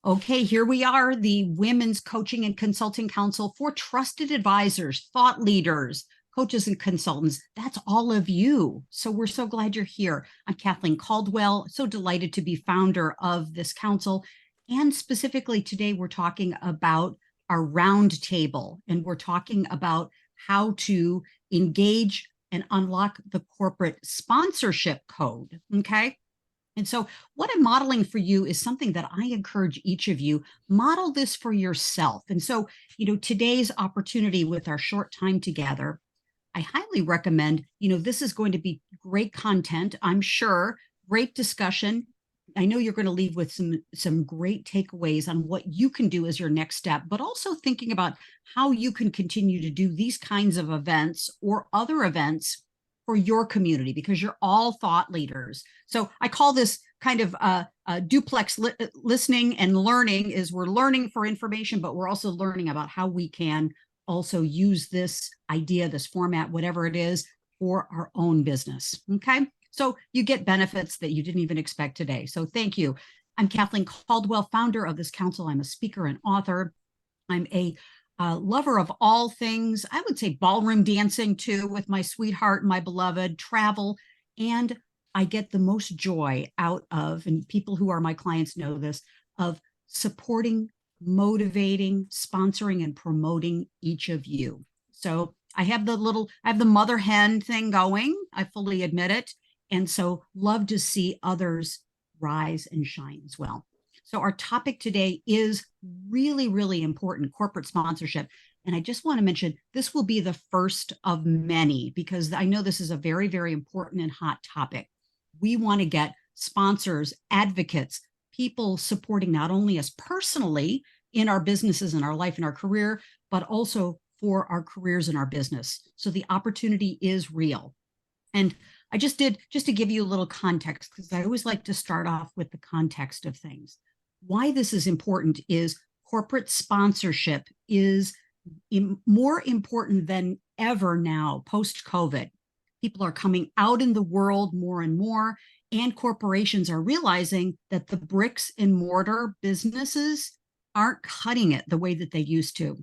Okay, here we are, the Women's Coaching and Consulting Council for trusted advisors, thought leaders, coaches, and consultants. That's all of you. So we're so glad you're here. I'm Kathleen Caldwell, so delighted to be founder of this council. And specifically today, we're talking about our roundtable, and we're talking about how to engage and unlock the corporate sponsorship code. Okay. And so what I'm modeling for you is something that I encourage each of you, model this for yourself. And so, today's opportunity with our short time together, I highly recommend, this is going to be great content, I'm sure, great discussion. I know you're going to leave with some great takeaways on what you can do as your next step, but also thinking about how you can continue to do these kinds of events or other events for your community, because you're all thought leaders. So I call this kind of duplex listening and learning. Is we're learning for information, but we're also learning about how we can also use this idea, this format, whatever it is, for our own business. Okay. So you get benefits that you didn't even expect today. So thank you. I'm Kathleen Caldwell, founder of this council. I'm a speaker and author. I'm a lover of all things. I would say ballroom dancing too, with my sweetheart, my beloved, travel. And I get the most joy out of, and people who are my clients know this, of supporting, motivating, sponsoring, and promoting each of you. So I have the mother hen thing going. I fully admit it. And so love to see others rise and shine as well. So our topic today is really, really important, corporate sponsorship. And I just want to mention, this will be the first of many, because I know this is a very, very important and hot topic. We want to get sponsors, advocates, people supporting not only us personally in our businesses and our life and our career, but also for our careers and our business. So the opportunity is real. And I just to give you a little context, because I always like to start off with the context of things. Why this is important is corporate sponsorship is more important than ever now, post-COVID. People are coming out in the world more and more, and corporations are realizing that the bricks and mortar businesses aren't cutting it the way that they used to.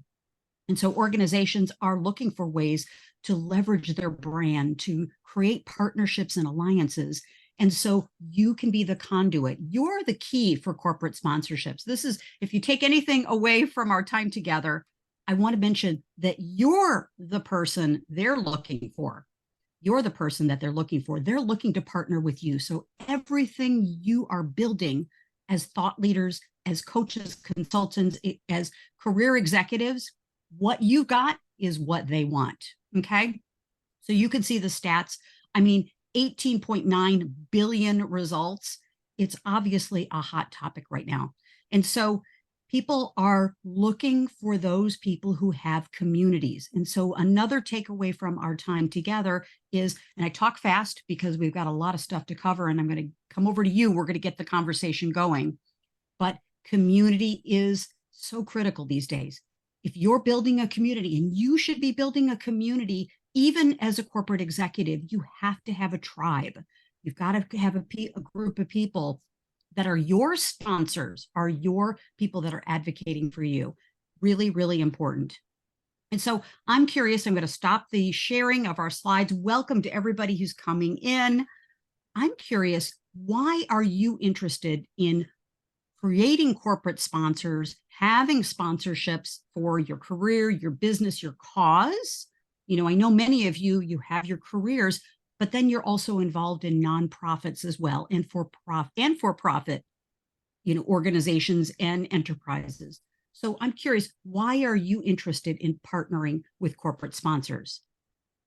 And so organizations are looking for ways to leverage their brand, to create partnerships and alliances. And so you can be the conduit. You're the key for corporate sponsorships. This is, if you take anything away from our time together, I want to mention that you're the person they're looking for. You're the person that they're looking for. They're looking to partner with you. So everything you are building as thought leaders, as coaches, consultants, as career executives, what you got is what they want. Okay. So you can see the stats. I mean, 18.9 billion results. It's obviously a hot topic right now. And so people are looking for those people who have communities. And so another takeaway from our time together is, and I talk fast because we've got a lot of stuff to cover, and I'm going to come over to you. We're going to get the conversation going. But community is so critical these days. If you're building a community, and you should be building a community, even as a corporate executive, you have to have a tribe. You've got to have a group of people that are your sponsors, are your people that are advocating for you. Really, really important. And so I'm curious, I'm going to stop the sharing of our slides. Welcome to everybody who's coming in. I'm curious, why are you interested in creating corporate sponsors, having sponsorships for your career, your business, your cause? I know many of you have your careers, but then you're also involved in nonprofits as well, and for-profit, organizations and enterprises. So I'm curious, why are you interested in partnering with corporate sponsors?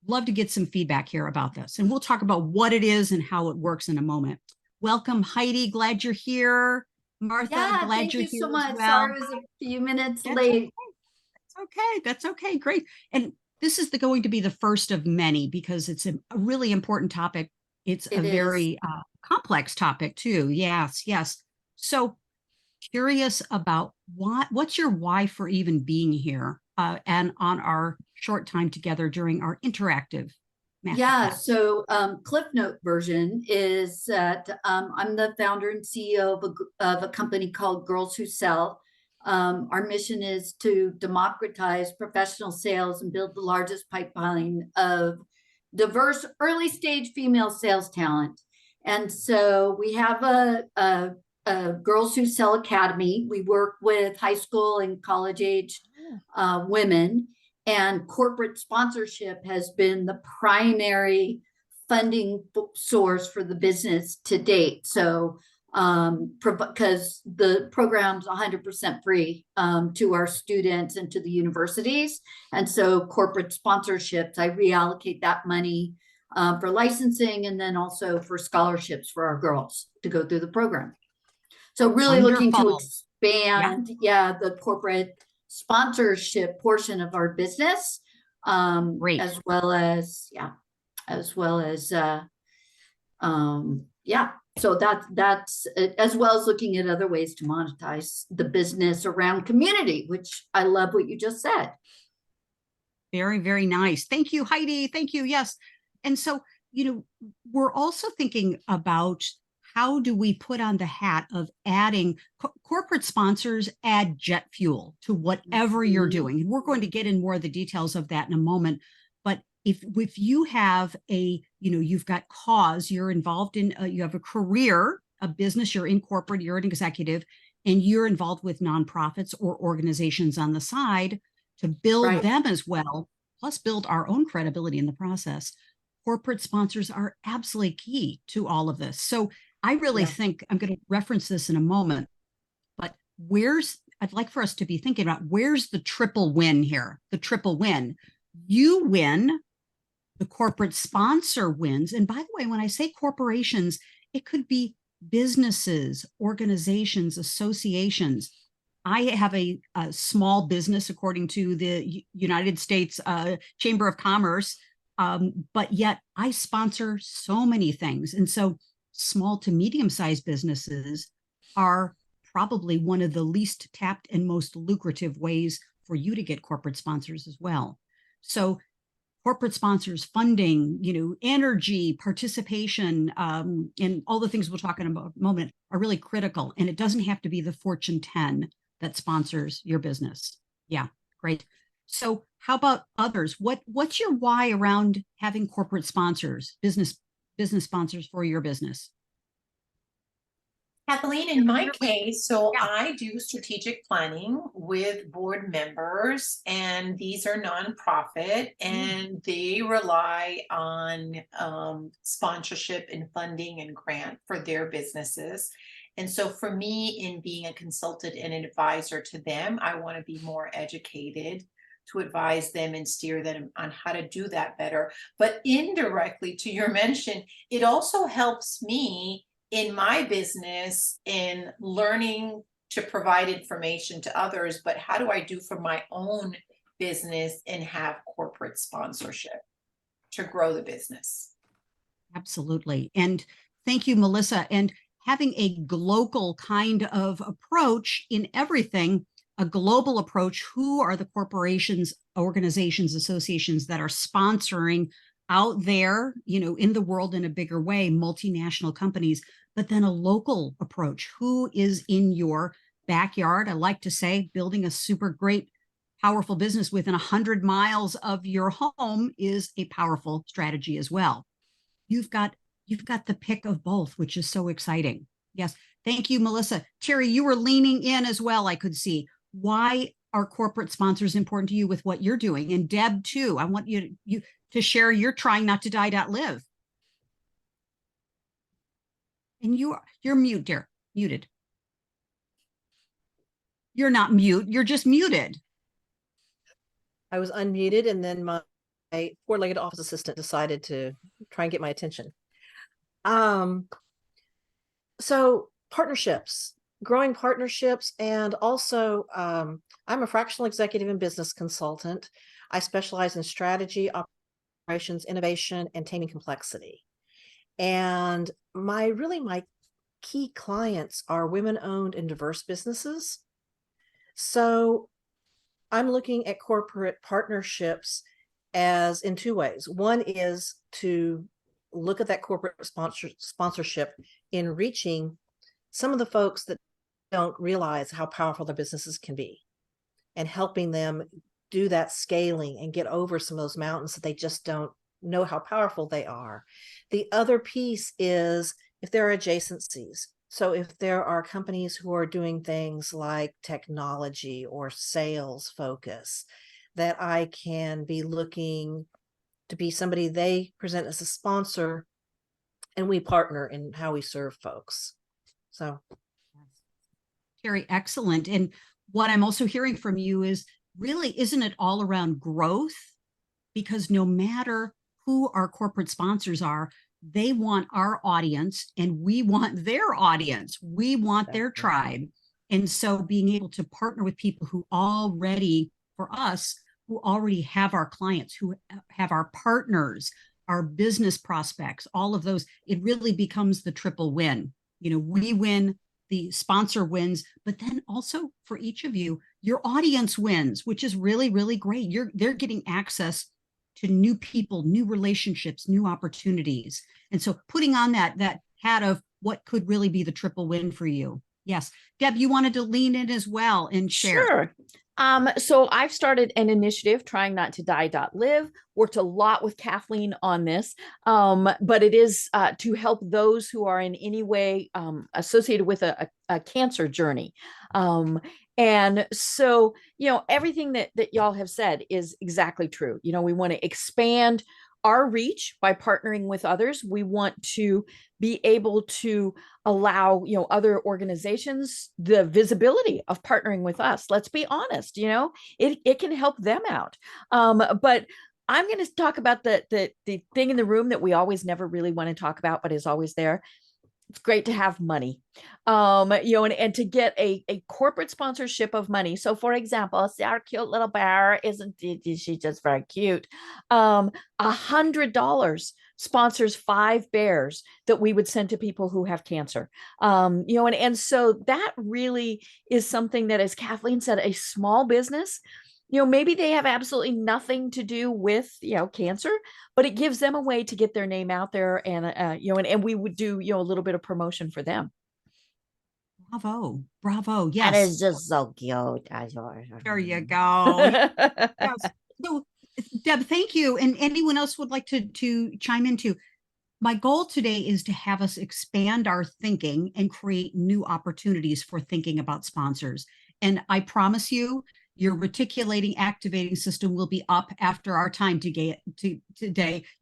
Love to get some feedback here about this, and we'll talk about what it is and how it works in a moment. Welcome, Heidi. Glad you're here. Martha, glad you're here. Thank you so much. Well. Sorry, I was a few minutes late. That's okay. Great. And this is going to be the first of many, because it's a really important topic. It's a very complex topic too. Yes. So curious about what's your why for even being here and on our short time together during our interactive Yeah, Pat. so Cliff Note version is that I'm the founder and CEO of a company called Girls Who Sell. Our mission is to democratize professional sales and build the largest pipeline of diverse early stage female sales talent. And so we have a Girls Who Sell Academy. We work with high school and college aged women, and corporate sponsorship has been the primary funding source for the business to date. So because the program's 100% free to our students and to the universities. And so corporate sponsorships, I reallocate that money for licensing and then also for scholarships for our girls to go through the program. So really looking to Wonderful. expand, the corporate sponsorship portion of our business, Great. as well as, so that's as well as looking at other ways to monetize the business around community, which I love what you just said. Very, very nice. Thank you, Heidi. Thank you. Yes. And so, we're also thinking about how do we put on the hat of adding corporate sponsors add jet fuel to whatever you're doing. And we're going to get in more of the details of that in a moment. But if you have you've got cause, you're involved in, you have a career, a business, you're in corporate, you're an executive, and you're involved with nonprofits or organizations on the side to build them as well, plus build our own credibility in the process. Corporate sponsors are absolutely key to all of this. So I really think I'm going to reference this in a moment, but I'd like for us to be thinking about where's the triple win here? The triple win. You win, the corporate sponsor wins. And by the way, when I say corporations, it could be businesses, organizations, associations. I have a small business according to the United States Chamber of Commerce, but yet I sponsor so many things. And so small to medium-sized businesses are probably one of the least tapped and most lucrative ways for you to get corporate sponsors as well. So corporate sponsors, funding, energy, participation, and all the things we'll talk about in a moment are really critical. And it doesn't have to be the Fortune 10 that sponsors your business. Yeah, great. So how about others? What's your why around having corporate sponsors, business sponsors for your business? Kathleen, in my case, I do strategic planning with board members, and these are nonprofit, and they rely on sponsorship and funding and grant for their businesses. And so for me, in being a consultant and an advisor to them, I want to be more educated to advise them and steer them on how to do that better. But indirectly, to your mention, it also helps me in my business in learning to provide information to others, but how do I do for my own business and have corporate sponsorship to grow the business? Absolutely. And thank you, Melissa. And having a global kind of approach in everything, a global approach, who are the corporations, organizations, associations that are sponsoring out there, in the world in a bigger way, multinational companies, but then a local approach. Who is in your backyard? I like to say building a super great, powerful business within 100 miles of your home is a powerful strategy as well. You've got the pick of both, which is so exciting. Yes. Thank you, Melissa. Terry, you were leaning in as well, I could see. Why are corporate sponsors important to you with what you're doing? And Deb, too, I want you to share you're trying not to die.live. And you're mute, dear. Muted. You're not mute. You're just muted. I was unmuted, and then my four-legged office assistant decided to try and get my attention. So partnerships, growing partnerships, and also I'm a fractional executive and business consultant. I specialize in strategy, operations, innovation, and taming complexity. And my key clients are women-owned and diverse businesses. So I'm looking at corporate partnerships as in two ways. One is to look at that corporate sponsorship in reaching some of the folks that don't realize how powerful their businesses can be, and helping them do that scaling and get over some of those mountains that they just don't know how powerful they are. The other piece is if there are adjacencies. So if there are companies who are doing things like technology or sales focus, that I can be looking to be somebody they present as a sponsor, and we partner in how we serve folks. So Terry, excellent. And what I'm also hearing from you is really, isn't it all around growth? Because no matter who our corporate sponsors are, they want our audience and we want their audience. We want their tribe. And so being able to partner with people who already, for us, who already have our clients, who have our partners, our business prospects, all of those, it really becomes the triple win. You know, we win, the sponsor wins, but then also for each of you, your audience wins, which is really, really great. They're getting access to new people, new relationships, new opportunities. And so putting on that hat of what could really be the triple win for you. Yes. Deb, you wanted to lean in as well and share. Sure. So I've started an initiative, Trying Not to Die.live, worked a lot with Kathleen on this, but it is to help those who are in any way associated with a cancer journey. And so, you know, everything that y'all have said is exactly true. You know, we want to expand our reach by partnering with others. We want to be able to allow, you know, other organizations the visibility of partnering with us. Let's be honest, you know, it can help them out. But I'm going to talk about the thing in the room that we always never really want to talk about, but is always there. It's great to have money, you know, and to get a corporate sponsorship of money. So for example, see our cute little bear, isn't she just very cute? $100 sponsors 5 bears that we would send to people who have cancer. You know, and so that really is something that, as Kathleen said, a small business, you know, maybe they have absolutely nothing to do with, you know, cancer, but it gives them a way to get their name out there. And, you know, and we would do, you know, a little bit of promotion for them. Bravo. Bravo. Yes. And it's just so cute. There you go. Yes. So, Deb, thank you. And anyone else would like to chime into? My goal today is to have us expand our thinking and create new opportunities for thinking about sponsors. And I promise you, your reticulating activating system will be up after our time today.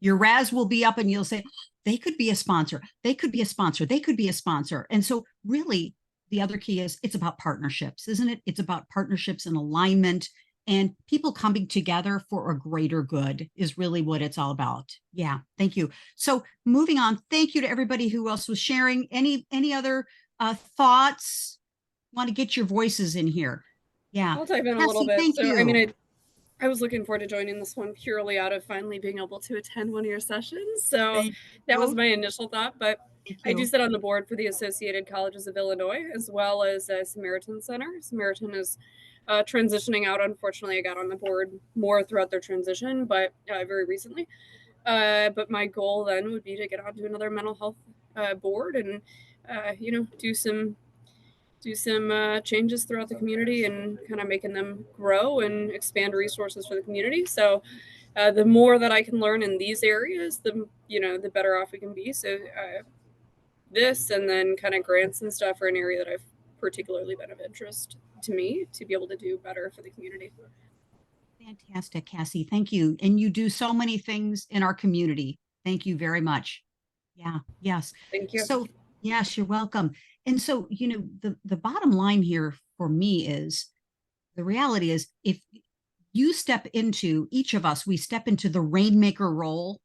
Your RAS will be up and you'll say, they could be a sponsor. They could be a sponsor. They could be a sponsor. And so really, the other key is it's about partnerships, isn't it? It's about partnerships and alignment and people coming together for a greater good is really what it's all about. Yeah, thank you. So moving on, thank you to everybody who else was sharing. Any other thoughts? Want to get your voices in here. Yeah. I'll dive in a little bit. So, I mean, I was looking forward to joining this one purely out of finally being able to attend one of your sessions. So that was my initial thought. But I do sit on the board for the Associated Colleges of Illinois, as well as Samaritan Center. Samaritan is transitioning out. Unfortunately, I got on the board more throughout their transition, but very recently. But my goal then would be to get onto another mental health board and, you know, do some changes throughout the community and kind of making them grow and expand resources for the community. So the more that I can learn in these areas, the better off we can be. So this and then kind of grants and stuff are an area that I've particularly been of interest to me to be able to do better for the community. Fantastic, Cassie. Thank you. And you do so many things in our community. Thank you very much. Yeah. Yes. Thank you. So yes, you're welcome. And so, you know, the bottom line here for me is the reality is if you step into, each of us, we step into the rainmaker role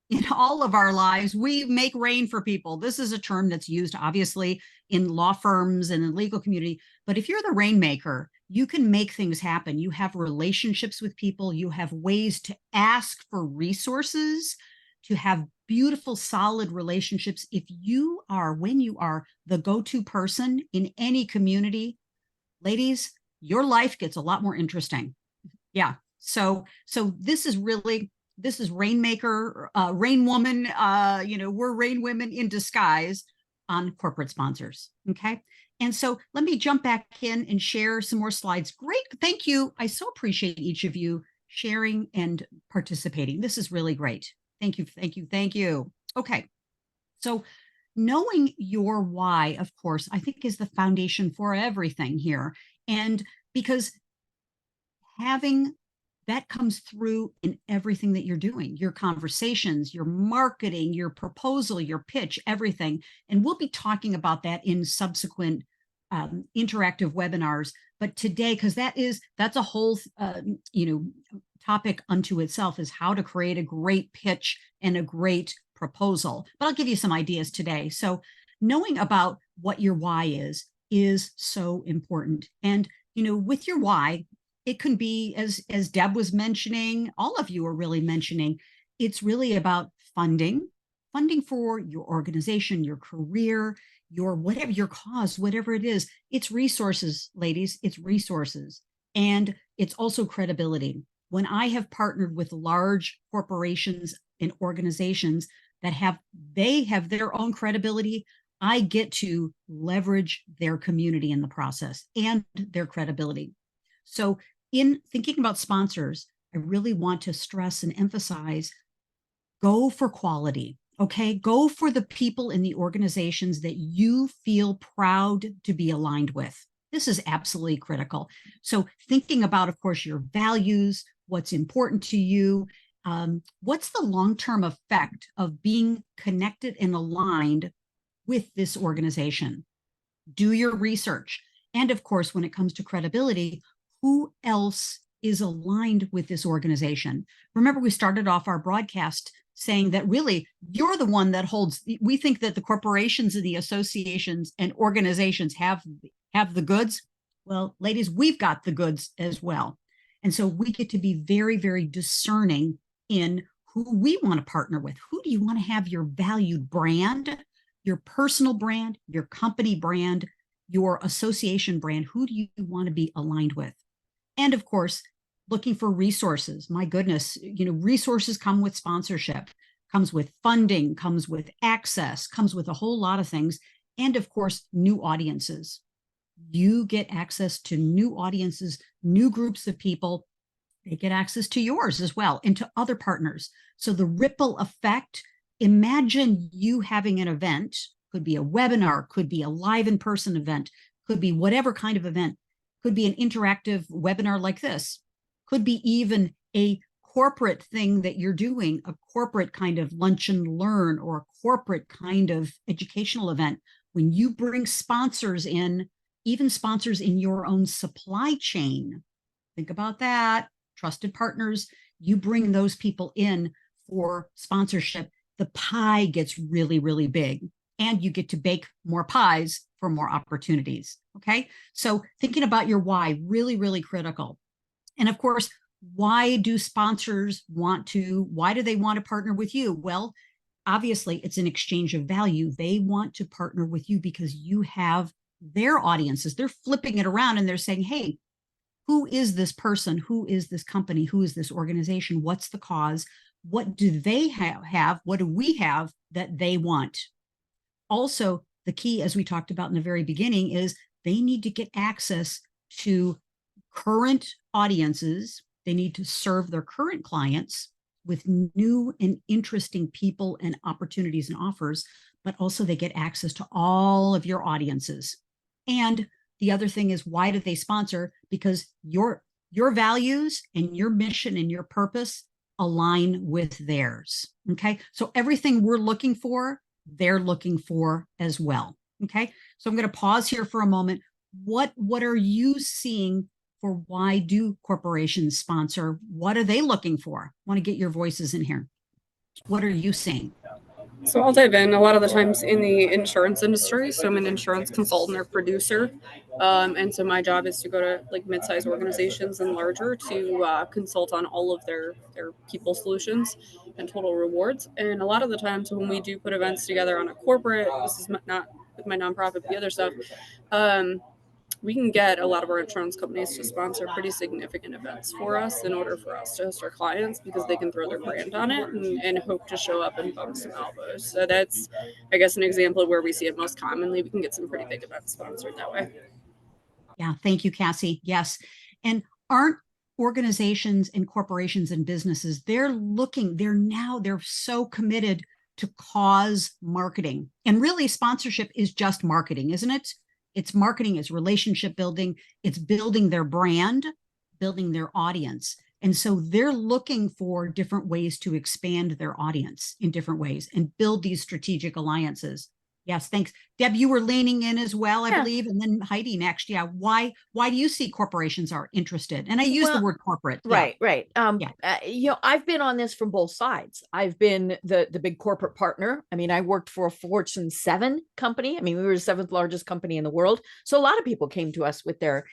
in all of our lives. We make rain for people. This is a term that's used obviously in law firms and in the legal community. But if you're the rainmaker, you can make things happen. You have relationships with people. You have ways to ask for resources, to have beautiful, solid relationships. If you are, when you are the go-to person in any community, ladies, your life gets a lot more interesting. Yeah. So this is really this is Rainmaker, Rain Woman, we're Rain Women in disguise on corporate sponsors. Okay. And so let me jump back in and share some more slides. Great. Thank you. I so appreciate each of you sharing and participating. This is really great. Thank you. Thank you. Thank you. Okay. So knowing your why, of course, I think is the foundation for everything here. And because having that comes through in everything that you're doing, your conversations, your marketing, your proposal, your pitch, everything. And we'll be talking about that in subsequent interactive webinars. But today, because that's a whole, topic unto itself, is how to create a great pitch and a great proposal. But I'll give you some ideas today. So knowing about what your why is so important. And, with your why, it can be, as Deb was mentioning, all of you are really mentioning, it's really about funding for your organization, your career, your whatever, your cause, whatever it is. It's resources, ladies, it's resources. And it's also credibility. When I have partnered with large corporations and organizations that have their own credibility, I get to leverage their community in the process and their credibility. So in thinking about sponsors, I really want to stress and emphasize, go for quality, okay? Go for the people in the organizations that you feel proud to be aligned with. This is absolutely critical. So thinking about, of course, your values, what's important to you, what's the long-term effect of being connected and aligned with this organization? Do your research. And of course, when it comes to credibility, who else is aligned with this organization? Remember, we started off our broadcast saying that really you're the one that we think that the corporations and the associations and organizations have the goods. Well, ladies, we've got the goods as well. And so we get to be very, very discerning in who we want to partner with. Who do you want to have your valued brand, your personal brand, your company brand, your association brand? Who do you want to be aligned with? And of course, looking for resources. My goodness, resources come with sponsorship, comes with funding, comes with access, comes with a whole lot of things. And of course, new audiences. You get access to new audiences, new groups of people. They get access to yours as well and to other partners. So the ripple effect, imagine you having an event, could be a webinar, could be a live in-person event, could be whatever kind of event, could be an interactive webinar like this, could be even a corporate thing that you're doing, a corporate kind of lunch and learn or a corporate kind of educational event. When you bring sponsors in, even sponsors in your own supply chain, think about that, trusted partners, you bring those people in for sponsorship, the pie gets really, really big. And you get to bake more pies for more opportunities. Okay. So thinking about your why, really, really critical. And of course, why do they want to partner with you? Well, obviously it's an exchange of value. They want to partner with you because you have their audiences. They're flipping it around and they're saying, hey, who is this person? Who is this company? Who is this organization? What's the cause? What do they have? What do we have that they want? Also, the key, as we talked about in the very beginning, is they need to get access to current audiences. They need to serve their current clients with new and interesting people and opportunities and offers, but also they get access to all of your audiences. And the other thing is, why do they sponsor? Because your values and your mission and your purpose align with theirs. Okay. So everything we're looking for, they're looking for as well. Okay. So I'm going to pause here for a moment. What are you seeing for why do corporations sponsor? What are they looking for? I want to get your voices in here. What are you seeing? So I'll dive in. A lot of the times in the insurance industry, so I'm an insurance consultant or producer, and so my job is to go to like mid-sized organizations and larger to consult on all of their people solutions and total rewards. And a lot of the times when we do put events together on a corporate, this is not with my nonprofit, but the other stuff, we can get a lot of our insurance companies to sponsor pretty significant events for us in order for us to host our clients, because they can throw their brand on it and hope to show up and bump some elbows. So that's, I guess, an example of where we see it most commonly. We can get some pretty big events sponsored that way. Yeah, thank you, Cassie. Yes. And aren't organizations and corporations and businesses, they're so committed to cause marketing. And really, sponsorship is just marketing, isn't it? It's marketing, it's relationship building, it's building their brand, building their audience. And so they're looking for different ways to expand their audience in different ways and build these strategic alliances. Yes, thanks. Deb, you were leaning in as well, I believe, and then Heidi next. Yeah, why do you see corporations are interested? And I use the word corporate. Right, right. I've been on this from both sides. I've been the big corporate partner. I mean, I worked for a Fortune 7 company. I mean, we were the 7th largest company in the world. So a lot of people came to us with their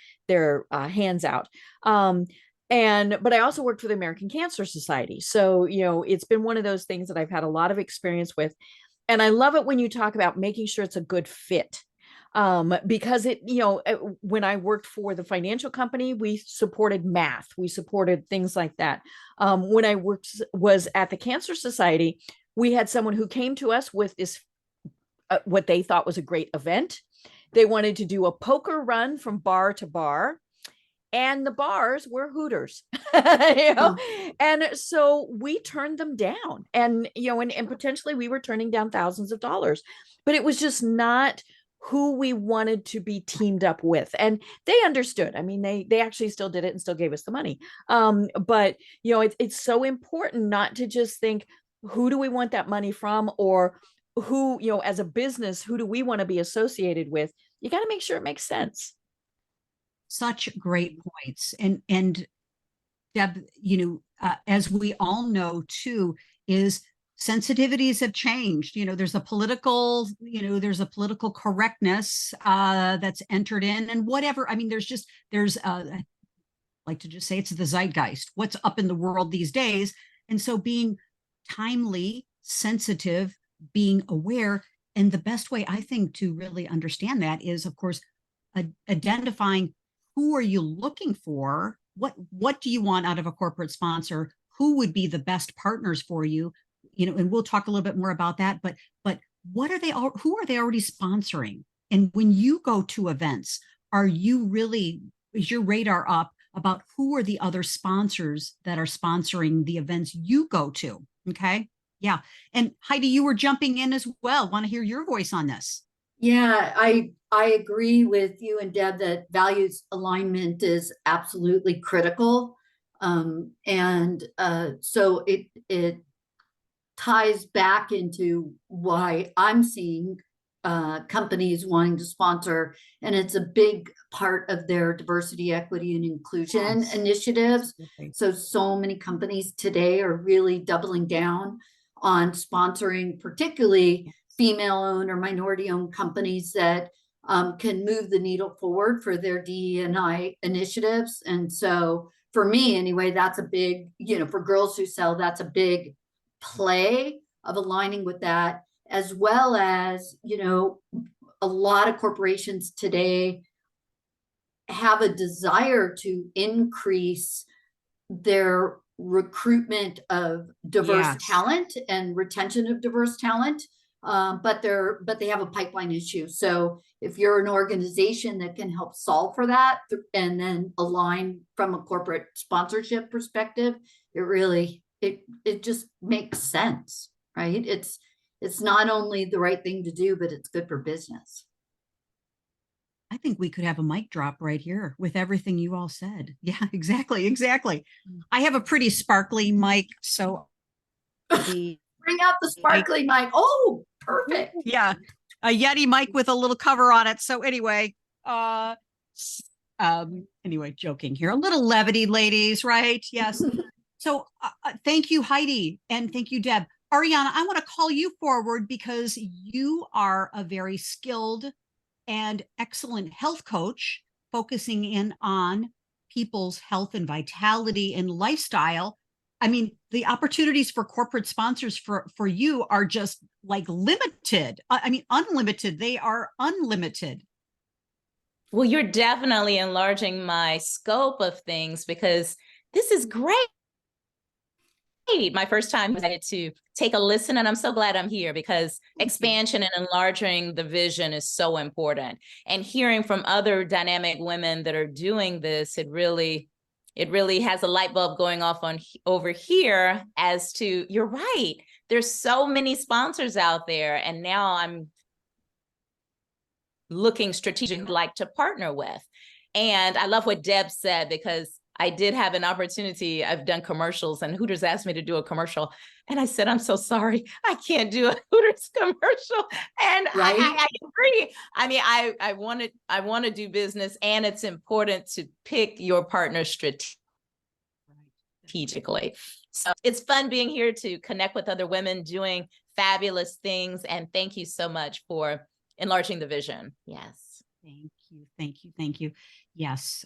hands out. But I also worked for the American Cancer Society. So, it's been one of those things that I've had a lot of experience with. And I love it when you talk about making sure it's a good fit. Because when I worked for the financial company, we supported math, we supported things like that. When I was at the Cancer Society, we had someone who came to us with this, what they thought was a great event. They wanted to do a poker run from bar to bar, and the bars were Hooters, and so we turned them down, and potentially we were turning down thousands of dollars, but it was just not who we wanted to be teamed up with. And they understood. I mean, they actually still did it and still gave us the money. But it's so important not to just think, who do we want that money from, or who, as a business, who do we want to be associated with? You got to make sure it makes sense. Such great points. And Deb, as we all know too, is sensitivities have changed. There's a political correctness that's entered in, and whatever. I mean, I like to just say it's the zeitgeist, what's up in the world these days. And so being timely, sensitive, being aware, and the best way I think to really understand that is, of course, identifying who are you looking for? What do you want out of a corporate sponsor? Who would be the best partners for you? And we'll talk a little bit more about that, but who are they already sponsoring? And when you go to events, is your radar up about who are the other sponsors that are sponsoring the events you go to? Okay. Yeah. And Heidi, you were jumping in as well. Want to hear your voice on this? Yeah, I agree with you and Deb that values alignment is absolutely critical. So it ties back into why I'm seeing companies wanting to sponsor, and it's a big part of their diversity, equity, and inclusion initiatives. Okay. So many companies today are really doubling down on sponsoring, particularly female-owned or minority-owned companies that can move the needle forward for their DE&I initiatives. And so for me, anyway, that's a big, for Girls Who Sell, that's a big play of aligning with that, as well as, a lot of corporations today have a desire to increase their recruitment of diverse talent and retention of diverse talent. But they have a pipeline issue. So if you're an organization that can help solve for that and then align from a corporate sponsorship perspective, it just makes sense, right? It's not only the right thing to do, but it's good for business. I think we could have a mic drop right here with everything you all said. Yeah, exactly. I have a pretty sparkly mic, so bring out the sparkly mic. Oh, perfect. Yeah, a Yeti mic with a little cover on it. So anyway, joking here. A little levity, ladies, right? Yes. So thank you, Heidi, and thank you, Deb. Ariana, I want to call you forward because you are a very skilled and excellent health coach, focusing in on people's health and vitality and lifestyle. I mean, the opportunities for corporate sponsors for you are just like limited. I mean, unlimited. They are unlimited. Well, you're definitely enlarging my scope of things because this is great. My first time decided to take a listen, and I'm so glad I'm here because expansion and enlarging the vision is so important. And hearing from other dynamic women that are doing this, it really has a light bulb going off on over here as to, you're right. There's so many sponsors out there, and now I'm looking strategically like to partner with. And I love what Deb said, because I did have an opportunity. I've done commercials, and Hooters asked me to do a commercial. And I said, I'm so sorry, I can't do a Hooters commercial. And Right? I agree. I mean, I want to do business, and it's important to pick your partner strategically. So it's fun being here to connect with other women doing fabulous things. And thank you so much for enlarging the vision. Yes. Thank you. Thank you. Thank you. Yes.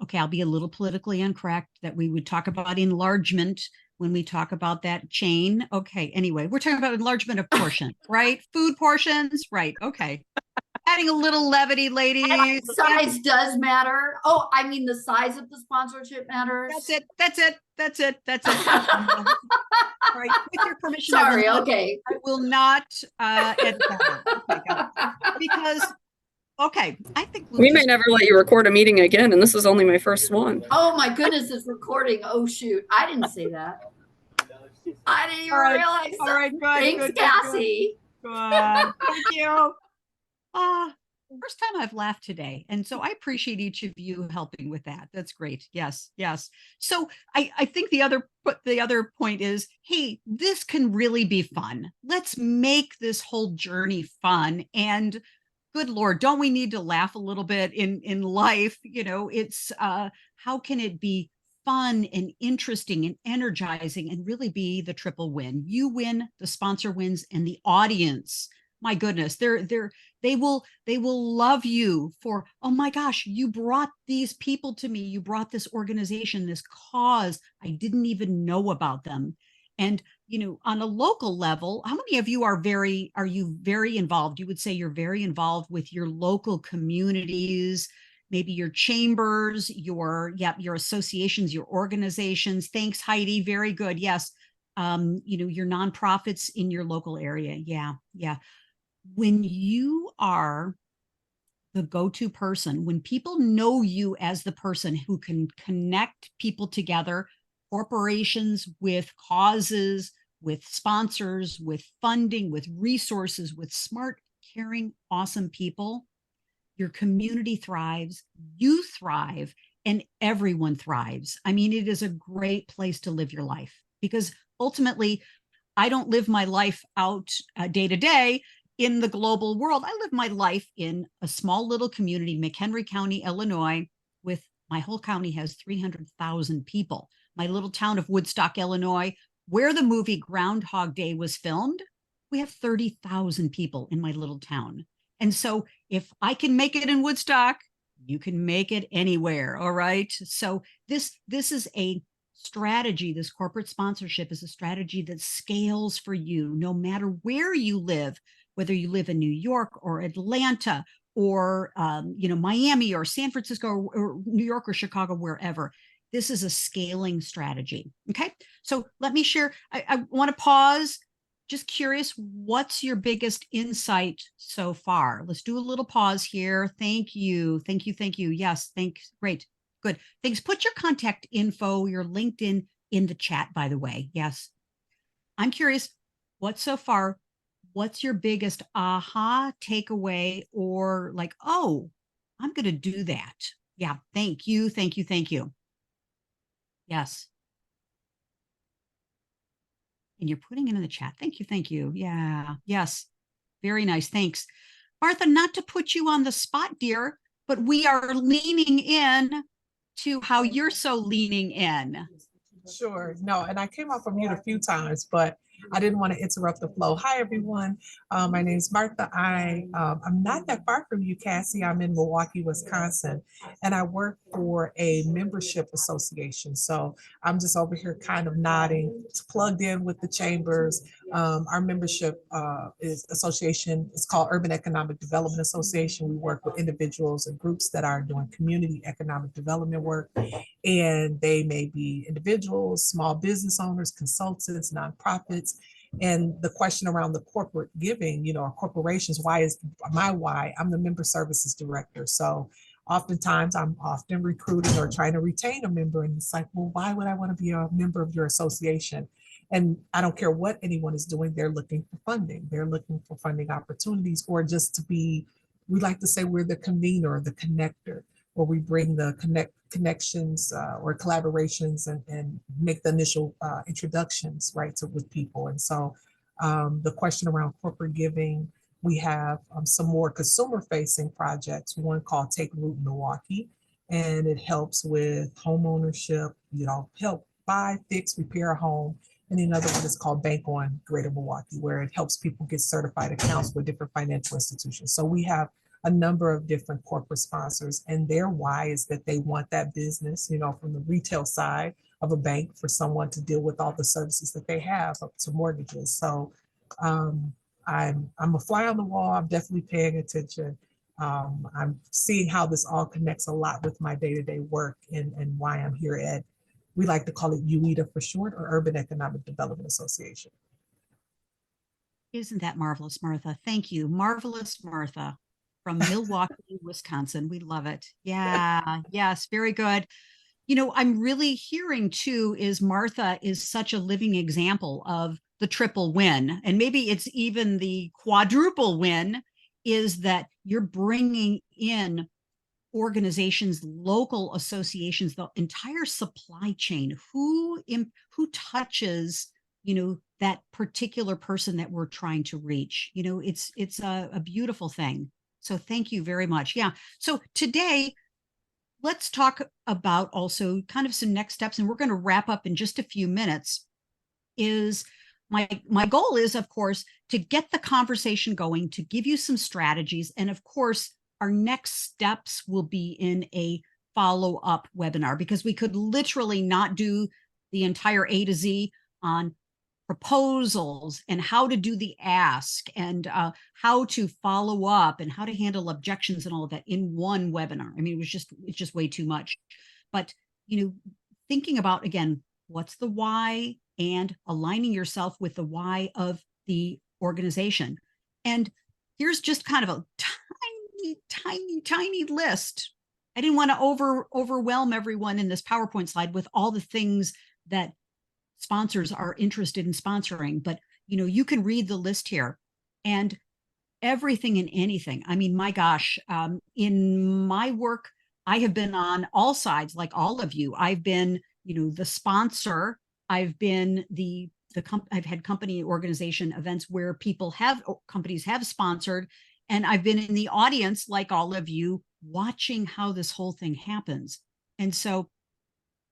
Okay. I'll be a little politically incorrect that we would talk about enlargement when we talk about that chain. Okay. Anyway, we're talking about enlargement of portion, right? Food portions. Right. Okay. Adding a little levity, ladies. Size does matter. Oh, I mean, the size of the sponsorship matters. That's it. That's it. That's it. That's it. Right. With your permission. Sorry. I will not edit that out. Okay, got it. Because, okay, I think We may never let you record a meeting again, and this is only my first one. Oh my goodness, it's recording. Oh shoot, I didn't say that. I didn't even realize. All right, good. Thanks, good, Cassie. Good. Thank you. First time I've laughed today. And so I appreciate each of you helping with that. That's great. Yes. Yes. So I think the other point is, hey, this can really be fun. Let's make this whole journey fun. And good Lord, don't we need to laugh a little bit in life? You know, it's how can it be fun and interesting and energizing and really be the triple win? You win, the sponsor wins, and the audience, my goodness, they will love you for, oh my gosh, you brought these people to me. You brought this organization, this cause. I didn't even know about them. And, you know, on a local level, how many of you are you very involved? You would say you're very involved with your local communities, maybe your chambers, your associations, your organizations. Thanks, Heidi. Very good. Yes. You know, your nonprofits in your local area. Yeah. Yeah. When you are the go-to person, when people know you as the person who can connect people together, corporations with causes, with sponsors, with funding, with resources, with smart, caring, awesome people, your community thrives, you thrive, and everyone thrives. I mean, it is a great place to live your life, because ultimately, I don't live my life out day to day in the global world. I live my life in a small little community, McHenry County, Illinois, with my whole county has 300,000 people. My little town of Woodstock, Illinois, where the movie Groundhog Day was filmed, we have 30,000 people in my little town. And so if I can make it in Woodstock, you can make it anywhere. All right. So this is a strategy. This corporate sponsorship is a strategy that scales for you no matter where you live, whether you live in New York or Atlanta or you know, Miami or San Francisco or New York or Chicago, wherever. This is a scaling strategy. Okay, so let me share. I want to pause. Just curious, what's your biggest insight so far? Let's do a little pause here. Thank you. Thank you. Thank you. Yes, thanks. Great. Good. Thanks. Put your contact info, your LinkedIn in the chat, by the way. Yes. I'm curious, what so far, what's your biggest aha takeaway, or like, oh, I'm going to do that. Yeah. Thank you. Thank you. Thank you. Yes. And you're putting it in the chat. Thank you. Thank you. Yeah. Yes. Very nice. Thanks. Martha, not to put you on the spot, dear, but we are leaning in to how you're so leaning in. Sure. No, and I came off of mute a few times, but I didn't want to interrupt the flow. Hi, everyone. My name is Martha. I'm not that far from you, Cassie. I'm in Milwaukee, Wisconsin, and I work for a membership association. So I'm just over here kind of nodding, plugged in with the chambers. Our membership association is called Urban Economic Development Association. We work with individuals and groups that are doing community economic development work, and they may be individuals, small business owners, consultants, nonprofits. And the question around the corporate giving, you know, or corporations, why is my why? I'm the member services director. So oftentimes I'm often recruiting or trying to retain a member, and it's like, well, why would I want to be a member of your association? And I don't care what anyone is doing, they're looking for funding. They're looking for funding opportunities, or just to be, we like to say we're the convener, the connector, or we bring the connections or collaborations and make the initial introductions, right, with people. And so the question around corporate giving, we have some more consumer facing projects, one called Take Root Milwaukee, and it helps with home ownership, you know, help buy, fix, repair a home. And another one is called Bank On Greater Milwaukee, where it helps people get certified accounts with different financial institutions. So we have a number of different corporate sponsors, and their why is that they want that business, you know, from the retail side of a bank, for someone to deal with all the services that they have up to mortgages. So I'm a fly on the wall. I'm definitely paying attention. I'm seeing how this all connects a lot with my day-to-day work, and why I'm here at, we like to call it UEDA for short, or Urban Economic Development Association. Isn't that marvelous, Martha? Thank you. Marvelous Martha from Milwaukee, Wisconsin. We love it. Yeah, yes, very good. You know, I'm really hearing too is Martha is such a living example of the triple win, and maybe it's even the quadruple win, is that you're bringing in organizations, local associations, the entire supply chain, who touches, you know, that particular person that we're trying to reach. You know, it's a beautiful thing. So thank you very much. Yeah. So today, let's talk about also kind of some next steps, and we're going to wrap up in just a few minutes. Is my goal is, of course, to get the conversation going, to give you some strategies, and of course, our next steps will be in a follow-up webinar, because we could literally not do the entire A to Z on proposals and how to do the ask, and how to follow up, and how to handle objections and all of that in one webinar. I mean, it's just way too much. But, you know, thinking about, again, what's the why, and aligning yourself with the why of the organization. And here's just kind of a tiny list. I didn't want to overwhelm everyone in this PowerPoint slide with all the things that sponsors are interested in sponsoring, but you know, you can read the list here, and everything and anything. I mean, my gosh, in my work, I have been on all sides, like all of you. I've been, you know, the sponsor. I've been I've had company organization events where companies have sponsored, and I've been in the audience, like all of you, watching how this whole thing happens. And so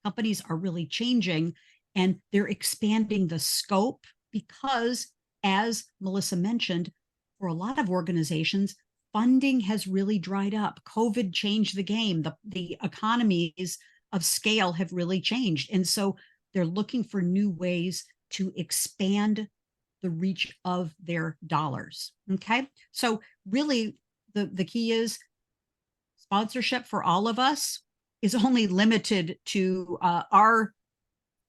companies are really changing, and they're expanding the scope, because, as Melissa mentioned, for a lot of organizations, funding has really dried up. COVID changed the game. The economies of scale have really changed. And so they're looking for new ways to expand the reach of their dollars. Okay. So really the key is sponsorship for all of us is only limited to our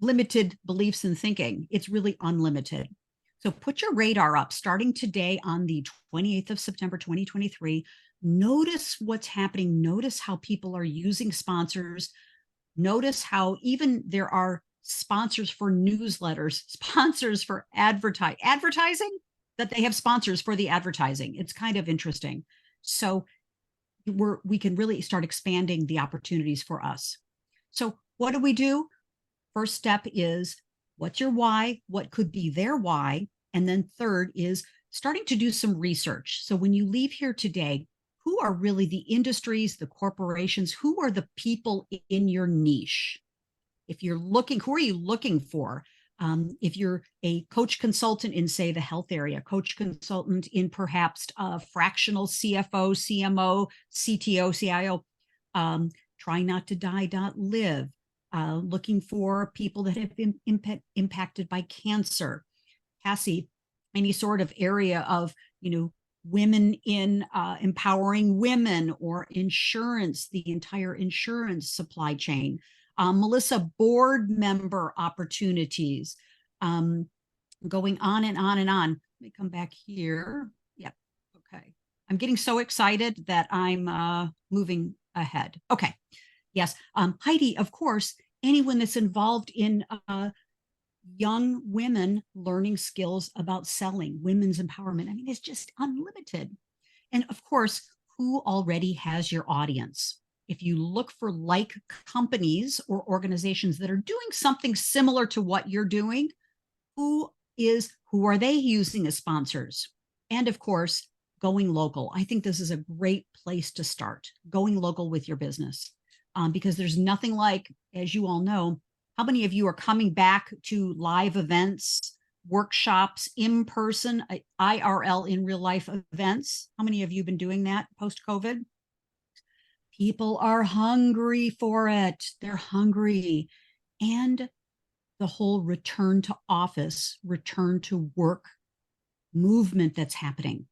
limited beliefs and thinking. It's really unlimited. So put your radar up starting today on the 28th of September, 2023. Notice what's happening. Notice how people are using sponsors. Notice how even there are sponsors for newsletters, sponsors for advertising, that they have sponsors for the advertising. It's kind of interesting. So we can really start expanding the opportunities for us. So what do we do? First step is, what's your why? What could be their why? And then third is starting to do some research. So when you leave here today, who are really the industries, the corporations, who are the people in your niche? If you're looking, who are you looking for? If you're a coach consultant in, say, the health area, coach consultant in perhaps fractional CFO, CMO, CTO, CIO, try not to die.live, looking for people that have been impacted by cancer. Cassie, any sort of area of, women in empowering women or insurance, the entire insurance supply chain. Melissa, board member opportunities, going on and on and on. Let me come back here. Yep. Okay. I'm getting so excited that I'm moving ahead. Okay. Yes. Heidi, of course, anyone that's involved in young women learning skills about selling, women's empowerment. I mean, it's just unlimited. And of course, who already has your audience? If you look for like companies or organizations that are doing something similar to what you're doing, who are they using as sponsors? And of course, going local. I think this is a great place to start, going local with your business, because there's nothing like, as you all know, how many of you are coming back to live events, workshops, in person, IRL, in real life events? How many of you have been doing that post-COVID? People are hungry for it. They're hungry. And the whole return to office, return to work movement that's happening.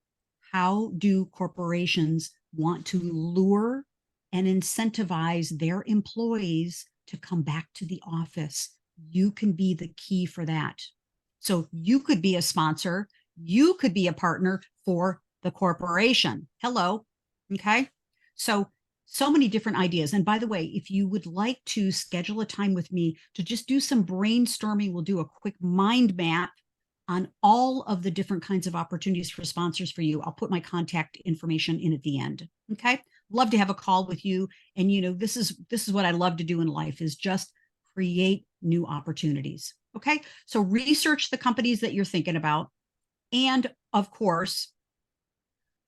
How do corporations want to lure and incentivize their employees to come back to the office? You can be the key for that. So you could be a sponsor. You could be a partner for the corporation. Hello. Okay. So many different ideas. And by the way, if you would like to schedule a time with me to just do some brainstorming, we'll do a quick mind map on all of the different kinds of opportunities for sponsors for you. I'll put my contact information in at the end. Okay. Love to have a call with you. And this is what I love to do in life, is just create new opportunities. Okay. So research the companies that you're thinking about. And of course,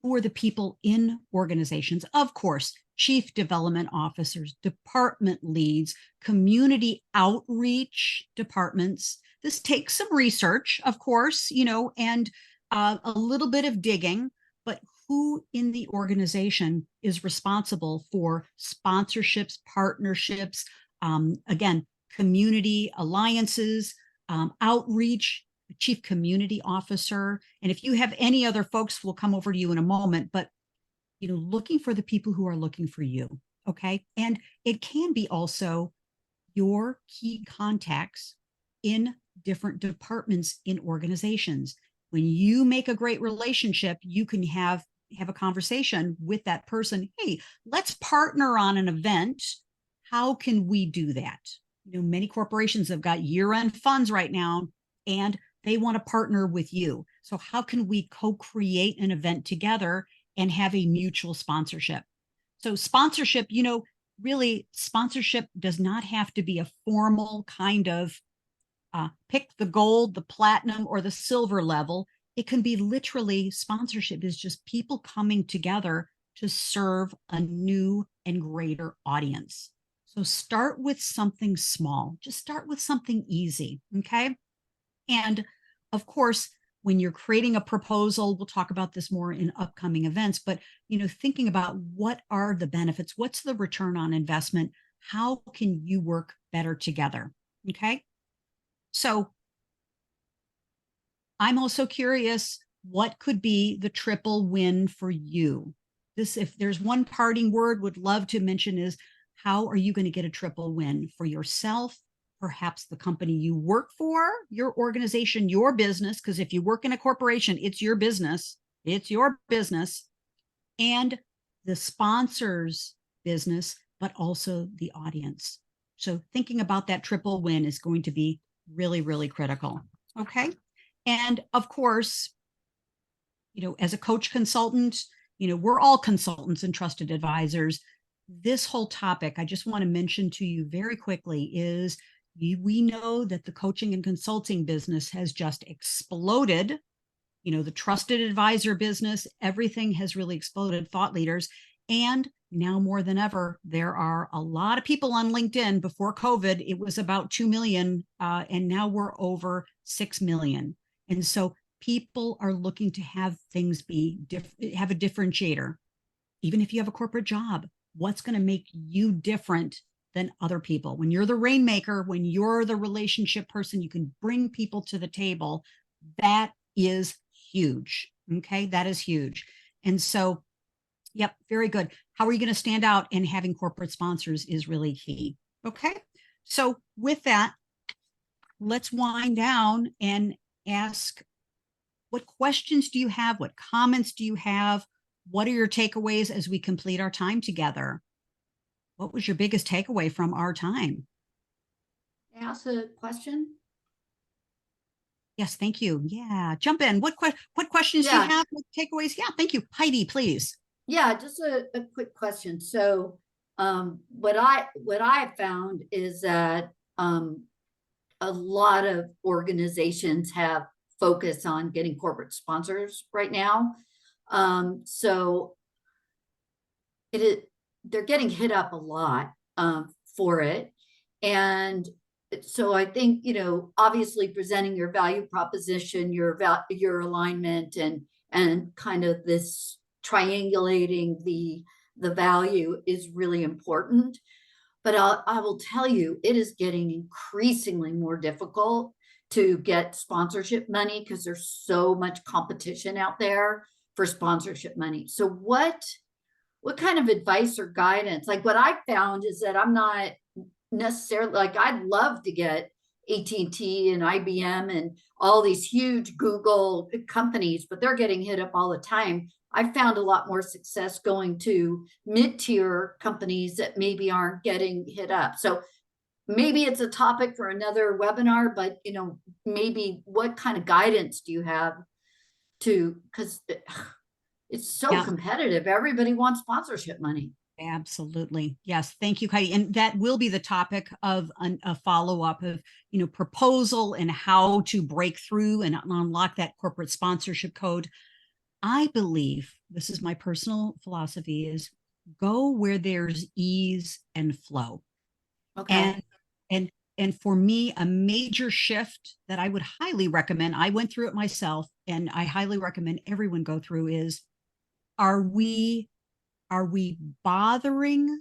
who are the people in organizations? Of course, chief development officers, department leads, community outreach departments. This takes some research, of course, and a little bit of digging, but who in the organization is responsible for sponsorships, partnerships, again, community alliances, outreach, chief community officer. And if you have any other folks, we'll come over to you in a moment, but looking for the people who are looking for you. Okay. And it can be also your key contacts in different departments in organizations. When you make a great relationship, you can have a conversation with that person. Hey, let's partner on an event. How can we do that? Many corporations have got year-end funds right now, and they want to partner with you. So how can we co-create an event together and have a mutual sponsorship? So sponsorship, really sponsorship does not have to be a formal kind of pick the gold, the platinum, or the silver level. It can be literally, sponsorship is just people coming together to serve a new and greater audience. So start with something small. Just start with something easy, okay? And of course, when you're creating a proposal, we'll talk about this more in upcoming events, but thinking about what are the benefits, what's the return on investment, how can you work better together, okay? So I'm also curious, what could be the triple win for you? If there's one parting word would love to mention, is how are you going to get a triple win for yourself, perhaps the company you work for, your organization, your business, because if you work in a corporation, it's your business, and the sponsor's business, but also the audience. So thinking about that triple win is going to be really, really critical. Okay. And of course, as a coach consultant, we're all consultants and trusted advisors. This whole topic, I just want to mention to you very quickly, is we know that the coaching and consulting business has just exploded. The trusted advisor business, everything has really exploded, thought leaders. And now more than ever, there are a lot of people on LinkedIn. Before COVID, it was about 2 million, and now we're over 6 million. And so people are looking to have things have a differentiator. Even if you have a corporate job, what's going to make you different than other people? When you're the rainmaker, when you're the relationship person, you can bring people to the table. That is huge. Okay, that is huge. And so, yep, very good. How are you going to stand out? And having corporate sponsors is really key. Okay, so with that, let's wind down and ask, what questions do you have? What comments do you have? What are your takeaways as we complete our time together? What was your biggest takeaway from our time? Ask a question. Yes, thank you. Yeah, jump in. What questions do you have? What takeaways? Yeah, thank you. Heidi, please. Yeah, just a quick question. So what I found is that a lot of organizations have focus on getting corporate sponsors right now. So they're getting hit up a lot for it. And so I think, obviously presenting your value proposition, your alignment, and kind of this triangulating the value is really important. But I will tell you, it is getting increasingly more difficult to get sponsorship money because there's so much competition out there for sponsorship money. So what kind of advice or guidance? Like, what I found is that I'm not necessarily, like, I'd love to get AT&T and IBM and all these huge Google companies, but they're getting hit up all the time. I found a lot more success going to mid-tier companies that maybe aren't getting hit up. So maybe it's a topic for another webinar, but maybe what kind of guidance do you have because it's so competitive. Everybody wants sponsorship money. Absolutely. Yes. Thank you, Heidi. And that will be the topic of a follow-up of, proposal and how to break through and unlock that corporate sponsorship code. I believe, this is my personal philosophy, is go where there's ease and flow. Okay. And for me, a major shift that I would highly recommend, I went through it myself, and I highly recommend everyone go through, is, are we bothering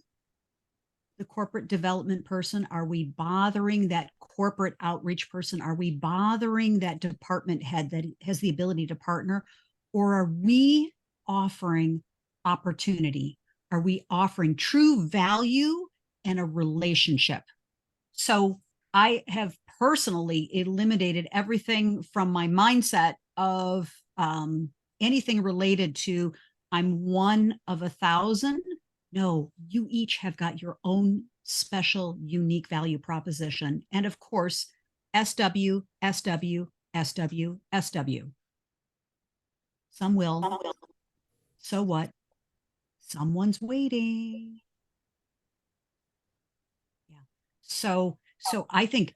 the corporate development person? Are we bothering that corporate outreach person? Are we bothering that department head that has the ability to partner? Or are we offering opportunity? Are we offering true value and a relationship? So I have personally eliminated everything from my mindset of anything related to I'm one of 1,000. No, you each have got your own special, unique value proposition. And of course, SW, SW, SW, SW. Some will. So what? Someone's waiting. Yeah. So I think,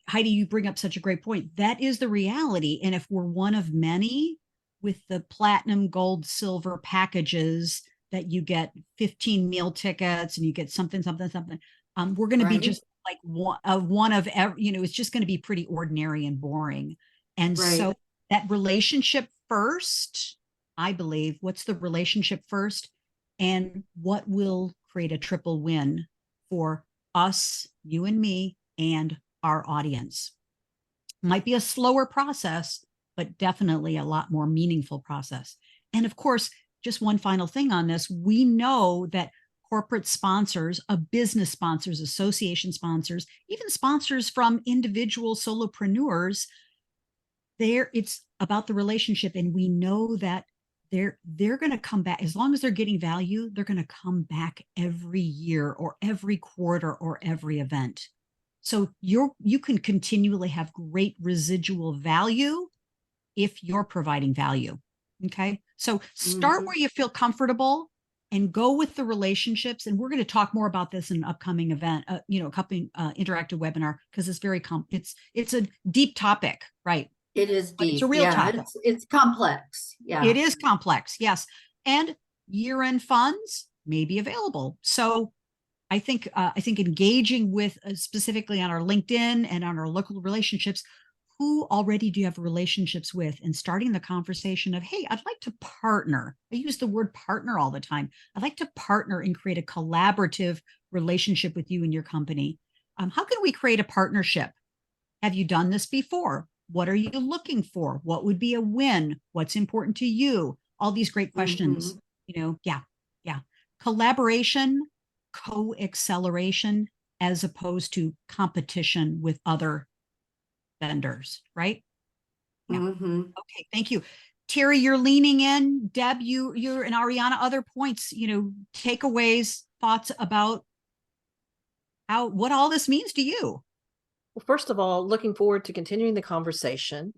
Heidi, you bring up such a great point. That is the reality. And if we're one of many with the platinum, gold, silver packages that you get 15 meal tickets and you get something, we're going to be just like one of every, it's just going to be pretty ordinary and boring. And so that relationship first, I believe, what's the relationship first, and what will create a triple win for us, you and me, and our audience. Might be a slower process, but definitely a lot more meaningful process. And of course, just one final thing on this, we know that corporate sponsors, business sponsors, association sponsors, even sponsors from individual solopreneurs, it's about the relationship. And we know that they're going to come back. As long as they're getting value, they're going to come back every year or every quarter or every event. So you can continually have great residual value if you're providing value. Okay. So start where you feel comfortable and go with the relationships. And we're going to talk more about this in an upcoming event, upcoming interactive webinar, because it's very it's a deep topic, right? It is deep. It's a real topic. It's complex. Yeah. It is complex. Yes. And year-end funds may be available. So I think engaging with specifically on our LinkedIn and on our local relationships, who already do you have relationships with, and starting the conversation of, hey, I'd like to partner. I use the word partner all the time. I'd like to partner and create a collaborative relationship with you and your company. How can we create a partnership? Have you done this before? What are you looking for? What would be a win? What's important to you? All these great questions. Yeah. Collaboration, co-acceleration, as opposed to competition with other vendors, right? Yeah. Okay, thank you. Terry, you're leaning in. Deb, you're and Ariana, other points, takeaways, thoughts about what all this means to you. Well, first of all, looking forward to continuing the conversation.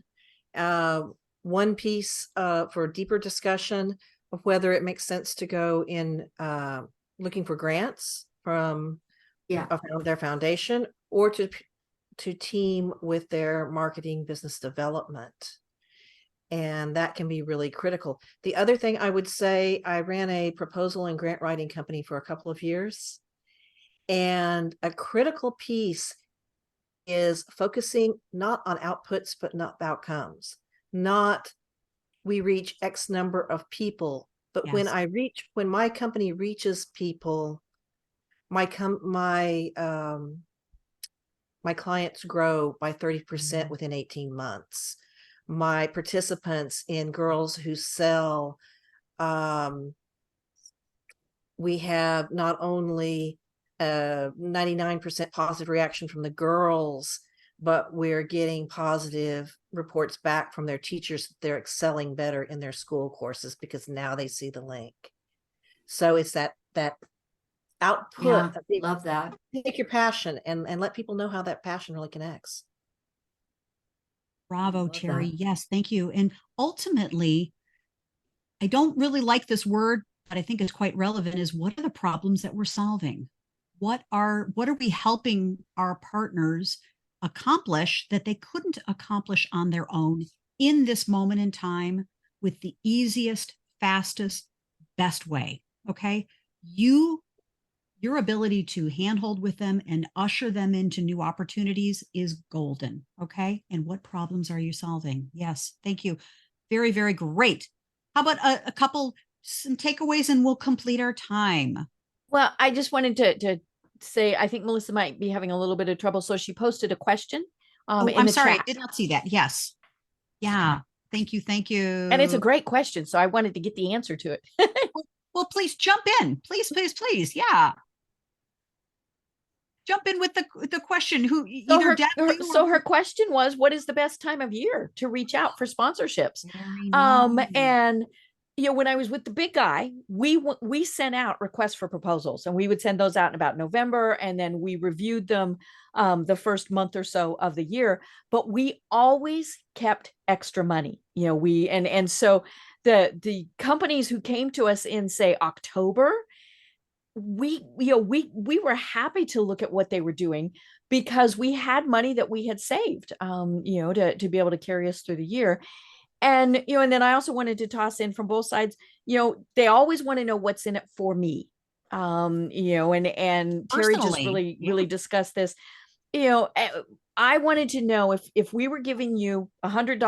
One piece for deeper discussion of whether it makes sense to go in looking for grants from their foundation, or to team with their marketing business development. And that can be really critical. The other thing I would say, I ran a proposal and grant writing company for a couple of years. And a critical piece is focusing not on outputs, but not outcomes. Not we reach X number of people, but Yes. when my company reaches people, my clients grow by 30% within 18 months. My participants in Girls Who Sell, we have not only 99% positive reaction from the girls, but we're getting positive reports back from their teachers that they're excelling better in their school courses because now they see the link. So it's that output. Love that. Take your passion and let people know how that passion really connects. Bravo, Terry. Yes, thank you. And ultimately, I don't really like this word, but I think it's quite relevant, is what are the problems that we're solving? What are we helping our partners accomplish that they couldn't accomplish on their own in this moment in time with the easiest, fastest, best way? Okay. Your ability to handhold with them and usher them into new opportunities is golden. Okay. And what problems are you solving? Yes. Thank you. Very, very great. How about some takeaways, and we'll complete our time. Well, I just wanted to say, I think Melissa might be having a little bit of trouble. So she posted a question. I'm sorry, I did not see that. Yes. Yeah. Thank you. Thank you. And it's a great question. So I wanted to get the answer to it. Well, please jump in. Please. Yeah. Jump in with the question. Her question was, what is the best time of year to reach out for sponsorships? Nice. And when I was with the big guy, we sent out requests for proposals, and we would send those out in about November, and then we reviewed them the first month or so of the year. But we always kept extra money. So the companies who came to us in, say, October, we were happy to look at what they were doing because we had money that we had saved, to be able to carry us through the year. And, and then I also wanted to toss in from both sides, they always want to know what's in it for me. And Terry just really discussed this. I wanted to know if we were giving you $100,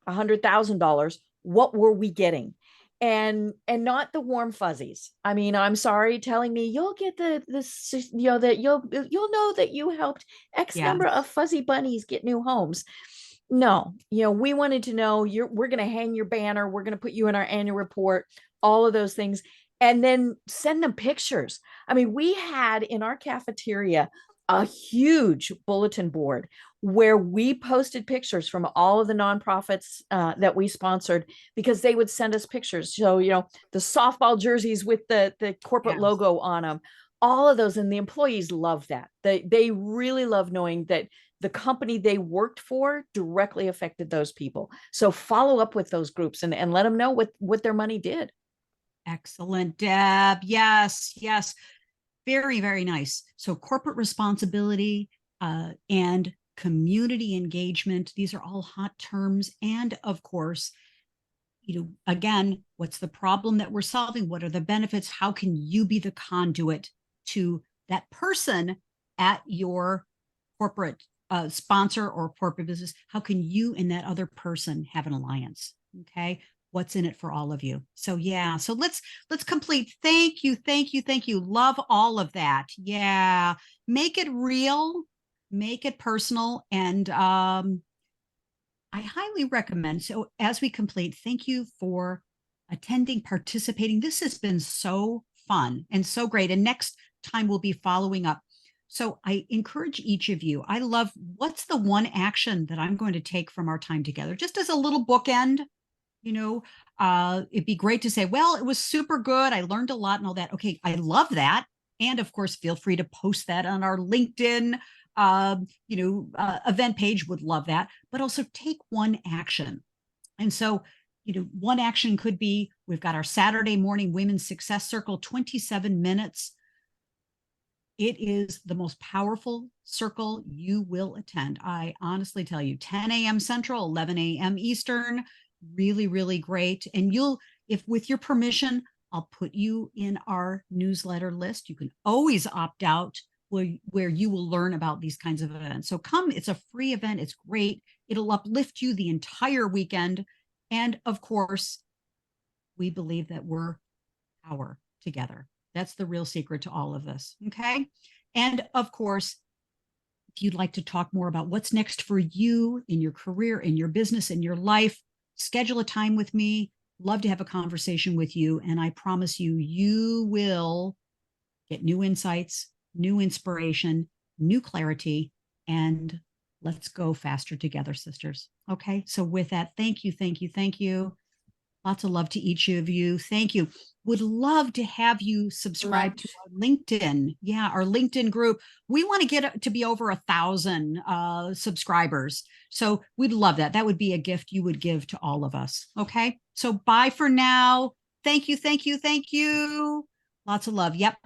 $100,000, what were we getting? And not the warm fuzzies. I mean, I'm sorry telling me you'll get that you'll know that you helped X number of fuzzy bunnies get new homes. No, we wanted to know we're going to hang your banner. We're going to put you in our annual report, all of those things, and then send them pictures. I mean, we had in our cafeteria a huge bulletin board where we posted pictures from all of the nonprofits that we sponsored, because they would send us pictures. So, the softball jerseys with the corporate logo on them, all of those. And the employees love that. They really love knowing that the company they worked for directly affected those people. So follow up with those groups and let them know what their money did. Excellent, Deb. Yes. Very, very nice. So corporate responsibility and community engagement, these are all hot terms. And of course, again, what's the problem that we're solving? What are the benefits? How can you be the conduit to that person at your corporate sponsor or corporate business? How can you and that other person have an alliance? Okay. What's in it for all of you? So yeah, so let's complete. Thank you, thank you, thank you. Love all of that. Yeah, make it real, make it personal, and I highly recommend. So as we complete, thank you for attending, participating. This has been so fun and so great. And next time we'll be following up. So I encourage each of you. I love, what's the one action that I'm going to take from our time together, just as a little bookend. It'd be great to say, well, it was super good. I learned a lot and all that. Okay, I love that. And of course, feel free to post that on our LinkedIn, event page. Would love that. But also take one action. And so, one action could be, we've got our Saturday morning Women's Success Circle, 27 minutes. It is the most powerful circle you will attend. I honestly tell you, 10 a.m. Central, 11 a.m. Eastern. Really, really great. And if with your permission, I'll put you in our newsletter list. You can always opt out where you will learn about these kinds of events. So come, it's a free event. It's great. It'll uplift you the entire weekend. And of course, we believe that we're power together. That's the real secret to all of this. Okay. And of course, if you'd like to talk more about what's next for you in your career, in your business, in your life, schedule a time with me. Love to have a conversation with you. And I promise you, you will get new insights, new inspiration, new clarity, and let's go faster together, sisters. Okay. So with that, thank you, thank you, thank you. Lots of love to each of you. Thank you. Would love to have you subscribe to our LinkedIn. Yeah, our LinkedIn group. We want to get to be over 1,000 subscribers. So we'd love that. That would be a gift you would give to all of us. Okay. So bye for now. Thank you. Thank you. Thank you. Lots of love. Yep.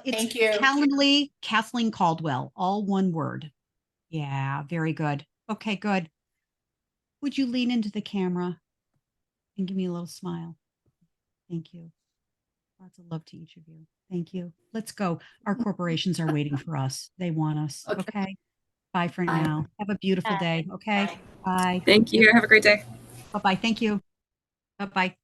It's Thank you. Calendly Kathleen Caldwell, all one word. Yeah, very good. Okay, good. Would you lean into the camera and give me a little smile? Thank you. Lots of love to each of you. Thank you. Let's go. Our corporations are waiting for us. They want us. Okay. Bye for now. Have a beautiful day. Okay. Bye. Thank you. Have a great day. Bye-bye. Thank you. Bye-bye.